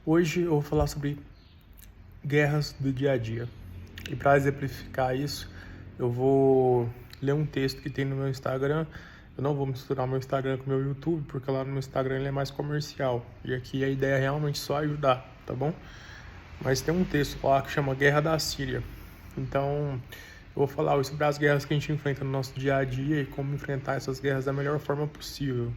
Hoje eu vou falar sobre guerras do dia a dia. E para exemplificar isso, eu vou ler um texto que tem no meu Instagram. Eu não vou misturar o meu Instagram com o meu YouTube, porque lá no meu Instagram ele é mais comercial. E aqui a ideia é realmente só ajudar, tá bom? Mas tem um texto lá que chama Guerra da Síria. Então, eu vou falar hoje sobre as guerras que a gente enfrenta no nosso dia a dia e como enfrentar essas guerras da melhor forma possível.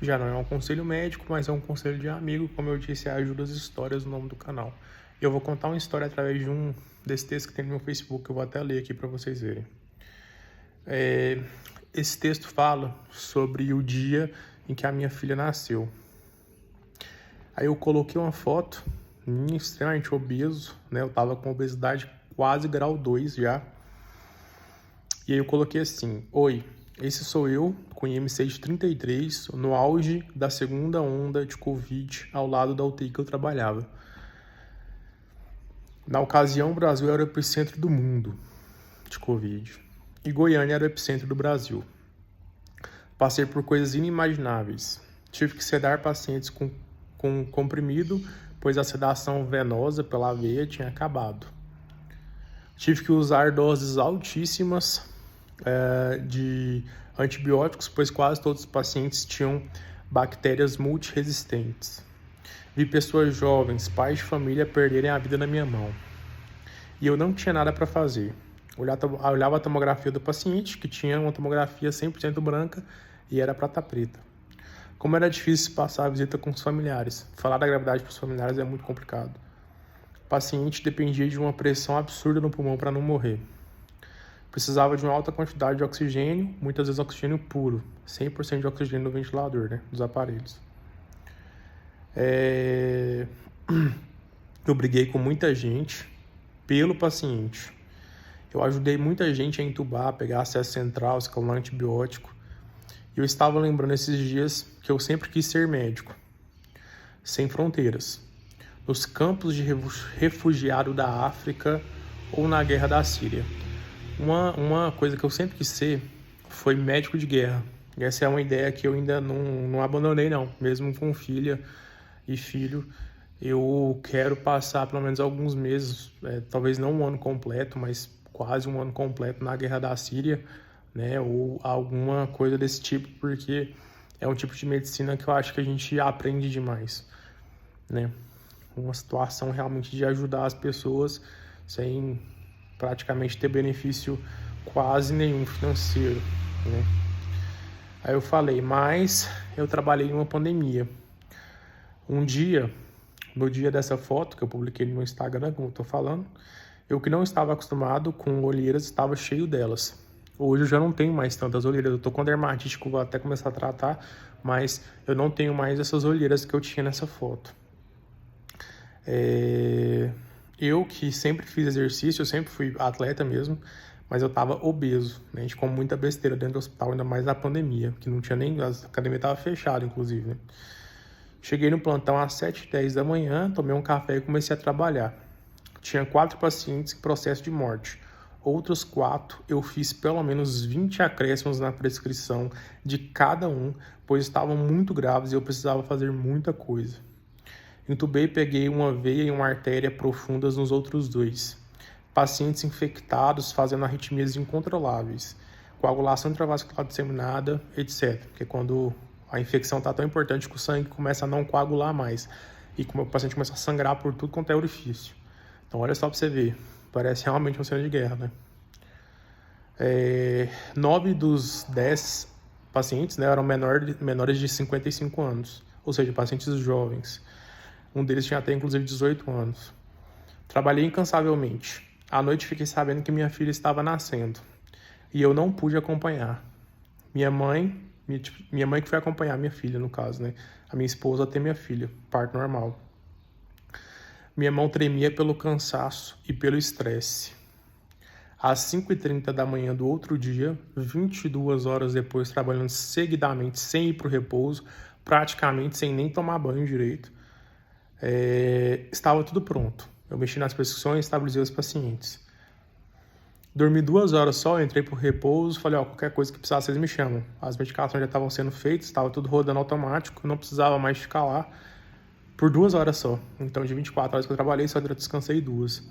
Já não é um conselho médico, mas é um conselho de amigo, como eu disse, é Ajuda as Histórias, o nome do canal. E eu vou contar uma história através desse texto que tem no meu Facebook, que eu vou até ler aqui para vocês verem. Esse texto fala sobre o dia em que a minha filha nasceu. Aí eu coloquei uma foto, extremamente obeso, né? Eu tava com obesidade quase grau 2 já. E aí eu coloquei assim: Oi, esse sou eu, com IMC de 33, no auge da segunda onda de Covid, ao lado da UTI que eu trabalhava. Na ocasião, o Brasil era o epicentro do mundo de Covid. E Goiânia era o epicentro do Brasil. Passei por coisas inimagináveis. Tive que sedar pacientes com comprimido, pois a sedação venosa pela veia tinha acabado. Tive que usar doses altíssimas de antibióticos, pois quase todos os pacientes tinham bactérias multiresistentes. Vi pessoas jovens, pais de família, perderem a vida na minha mão. E eu não tinha nada para fazer. Olhava a tomografia do paciente, que tinha uma tomografia 100% branca e era prata preta. Como era difícil passar a visita com os familiares. Falar da gravidade para os familiares é muito complicado. O paciente dependia de uma pressão absurda no pulmão para não morrer. Precisava de uma alta quantidade de oxigênio, muitas vezes oxigênio puro, 100% de oxigênio no ventilador, né, dos aparelhos. Eu briguei com muita gente pelo paciente. Eu ajudei muita gente a entubar, a pegar acesso central, escalar antibiótico. E eu estava lembrando esses dias que eu sempre quis ser médico, sem fronteiras, nos campos de refugiado da África ou na guerra da Síria. Uma coisa que eu sempre quis ser foi médico de guerra. E essa é uma ideia que eu ainda não abandonei, não. Mesmo com filha e filho, eu quero passar pelo menos alguns meses, talvez não um ano completo, mas quase um ano completo na guerra da Síria, né? Ou alguma coisa desse tipo, porque é um tipo de medicina que eu acho que a gente aprende demais, né? Uma situação realmente de ajudar as pessoas sem praticamente ter benefício quase nenhum financeiro, né? Aí eu falei, mas eu trabalhei em uma pandemia. Um dia, no dia dessa foto que eu publiquei no meu Instagram, como eu tô falando, eu que não estava acostumado com olheiras, estava cheio delas. Hoje eu já não tenho mais tantas olheiras, eu tô com dermatite que eu vou até começar a tratar, mas eu não tenho mais essas olheiras que eu tinha nessa foto. Eu que sempre fiz exercício, eu sempre fui atleta mesmo, mas eu tava obeso, né? A gente come muita besteira dentro do hospital, ainda mais na pandemia, que não tinha nem... A academia tava fechada, inclusive, né? Cheguei no plantão às 7h10 da manhã, tomei um café e comecei a trabalhar. Tinha 4 pacientes em processo de morte. Outros 4, eu fiz pelo menos 20 acréscimos na prescrição de cada um, pois estavam muito graves e eu precisava fazer muita coisa. Entubei e peguei uma veia e uma artéria profundas nos outros 2. Pacientes infectados fazendo arritmias incontroláveis, coagulação intravascular disseminada, etc. Porque quando a infecção está tão importante que o sangue começa a não coagular mais e o paciente começa a sangrar por tudo quanto é orifício. Então olha só para você ver, parece realmente uma cena de guerra, né? 9 dos 10 pacientes, né, eram menores de 55 anos, ou seja, pacientes jovens. Um deles tinha até inclusive 18 anos. Trabalhei incansavelmente. À noite fiquei sabendo que minha filha estava nascendo e eu não pude acompanhar. Minha mãe que foi acompanhar minha filha, no caso, né? A minha esposa até minha filha, parto normal. Minha mão tremia pelo cansaço e pelo estresse. Às 5h30 da manhã do outro dia, 22 horas depois, trabalhando seguidamente, sem ir para o repouso, praticamente sem nem tomar banho direito, estava tudo pronto. Eu mexi nas prescrições, estabilizei os pacientes. Dormi 2 horas só, entrei pro repouso, falei, qualquer coisa que precisar, vocês me chamam. As medicações já estavam sendo feitas, estava tudo rodando automático, não precisava mais ficar lá. por 2 horas só. Então, de 24 horas que eu trabalhei, só descansei 2.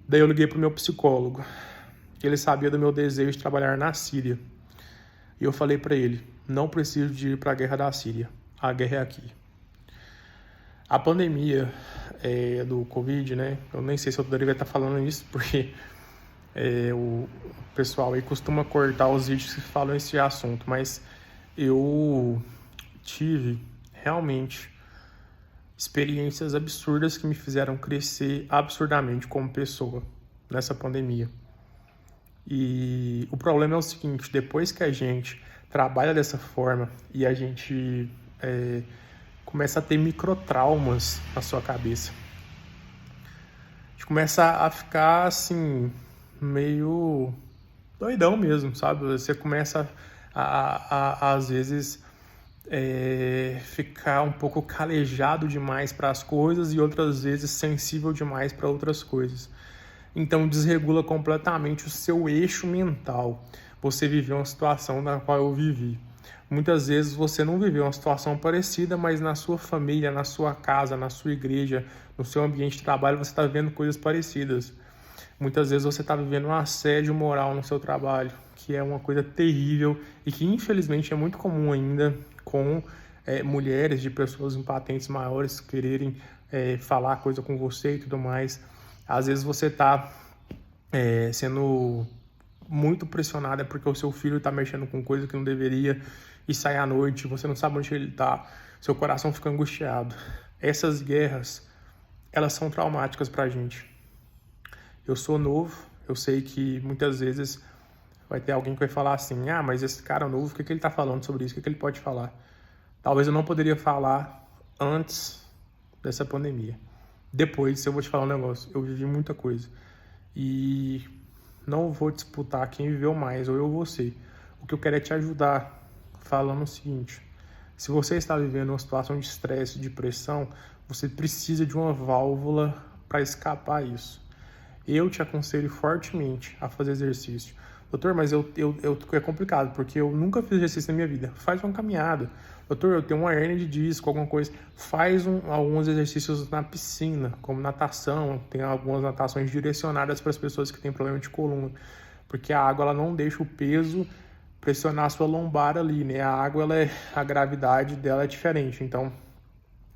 Daí eu liguei pro meu psicólogo. Ele sabia do meu desejo de trabalhar na Síria. E eu falei para ele, não preciso de ir para a guerra da Síria. A guerra é aqui. A pandemia do Covid, né? Eu nem sei se eu deveria estar falando isso, porque o pessoal aí costuma cortar os vídeos que falam esse assunto, mas eu tive realmente experiências absurdas que me fizeram crescer absurdamente como pessoa nessa pandemia. E o problema é o seguinte, depois que a gente trabalha dessa forma e a gente começa a ter microtraumas na sua cabeça, a gente começa a ficar assim, meio doidão mesmo, sabe? Você começa às vezes ficar um pouco calejado demais para as coisas e outras vezes sensível demais para outras coisas. Então desregula completamente o seu eixo mental. Você viveu uma situação na qual eu vivi. Muitas vezes você não viveu uma situação parecida, mas na sua família, na sua casa, na sua igreja, no seu ambiente de trabalho, você está vivendo coisas parecidas. Muitas vezes você está vivendo um assédio moral no seu trabalho, que é uma coisa terrível e que infelizmente é muito comum ainda com mulheres de pessoas em patentes maiores quererem falar coisa com você e tudo mais. Às vezes você está sendo muito pressionada porque o seu filho está mexendo com coisa que não deveria e sai à noite, você não sabe onde ele está, seu coração fica angustiado. Essas guerras, elas são traumáticas para a gente. Eu sou novo, eu sei que muitas vezes vai ter alguém que vai falar assim, mas esse cara novo, o que ele está falando sobre isso, o que ele pode falar? Talvez eu não poderia falar antes dessa pandemia. Depois, eu vou te falar um negócio, eu vivi muita coisa. E não vou disputar quem viveu mais, ou eu ou você. O que eu quero é te ajudar, falando o seguinte, se você está vivendo uma situação de estresse, de pressão, você precisa de uma válvula para escapar isso. Eu te aconselho fortemente a fazer exercício. Doutor, mas é complicado, porque eu nunca fiz exercício na minha vida. Faz uma caminhada. Doutor, eu tenho uma hérnia de disco, alguma coisa. Faz alguns exercícios na piscina, como natação. Tem algumas natações direcionadas para as pessoas que têm problema de coluna. Porque a água ela não deixa o peso pressionar a sua lombar ali, né? A água, a gravidade dela é diferente. Então,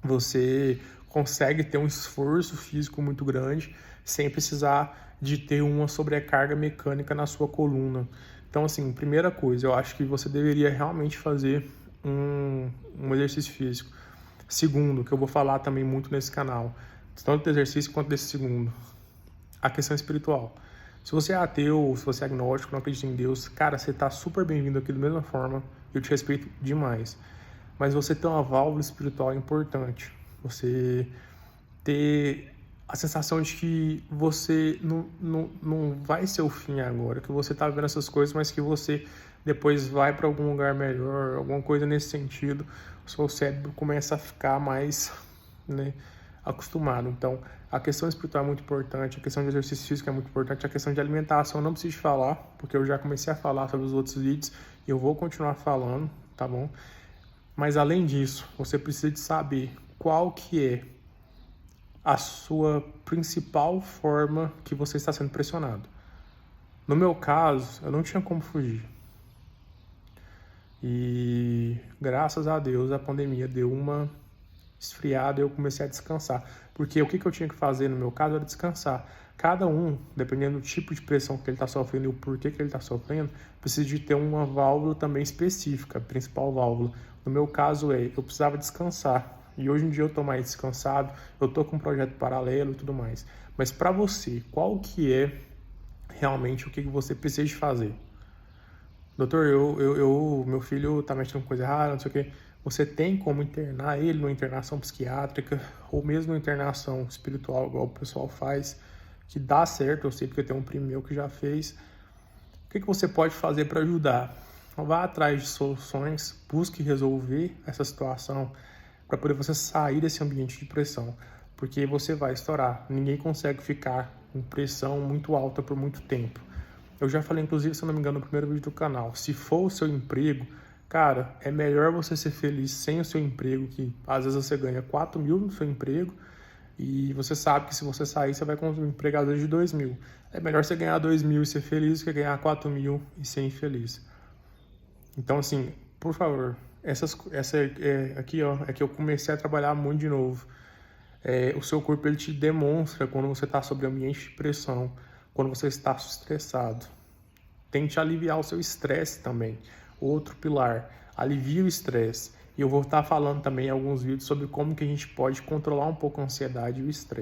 você consegue ter um esforço físico muito grande sem precisar de ter uma sobrecarga mecânica na sua coluna. Então, assim, primeira coisa, eu acho que você deveria realmente fazer um exercício físico. Segundo, que eu vou falar também muito nesse canal, tanto do exercício quanto desse segundo, a questão espiritual. Se você é ateu, se você é agnóstico, não acredita em Deus, cara, você tá super bem-vindo aqui da mesma forma, eu te respeito demais. Mas você ter uma válvula espiritual é importante. Você ter a sensação de que você não vai ser o fim agora, que você tá vendo essas coisas, mas que você depois vai para algum lugar melhor, alguma coisa nesse sentido, o seu cérebro começa a ficar mais, né, acostumado. Então, a questão espiritual é muito importante, a questão de exercício físico é muito importante, a questão de alimentação eu não preciso falar, porque eu já comecei a falar sobre os outros vídeos e eu vou continuar falando, tá bom? Mas além disso, você precisa de saber qual que é a sua principal forma que você está sendo pressionado. No meu caso, eu não tinha como fugir. E graças a Deus a pandemia deu uma esfriada e eu comecei a descansar. Porque o que eu tinha que fazer no meu caso era descansar. Cada um, dependendo do tipo de pressão que ele está sofrendo e o porquê que ele está sofrendo, precisa de ter uma válvula também específica, a principal válvula. No meu caso eu precisava descansar. E hoje em dia eu estou mais descansado, eu estou com um projeto paralelo e tudo mais. Mas para você, qual que é realmente o que você precisa de fazer? Doutor, meu filho está mexendo com coisa errada, não sei o quê. Você tem como internar ele numa internação psiquiátrica ou mesmo numa internação espiritual, igual o pessoal faz, que dá certo, eu sei porque eu tenho um primo meu que já fez. O que você pode fazer para ajudar? Vá atrás de soluções, busque resolver essa situação para poder você sair desse ambiente de pressão, porque você vai estourar. Ninguém consegue ficar com pressão muito alta por muito tempo. Eu já falei, inclusive, se eu não me engano, no primeiro vídeo do canal, se for o seu emprego, Cara, é melhor você ser feliz sem o seu emprego, que às vezes você ganha 4 mil no seu emprego e você sabe que se você sair, você vai com um empregador de 2 mil. É melhor você ganhar 2 mil e ser feliz do que ganhar 4 mil e ser infeliz. Então, assim, por favor, aqui, ó, é que eu comecei a trabalhar muito de novo. O seu corpo ele te demonstra quando você está sob ambiente de pressão, quando você está estressado. Tente aliviar o seu estresse também. Outro pilar, alivie o estresse. E eu vou estar falando também em alguns vídeos sobre como que a gente pode controlar um pouco a ansiedade e o estresse.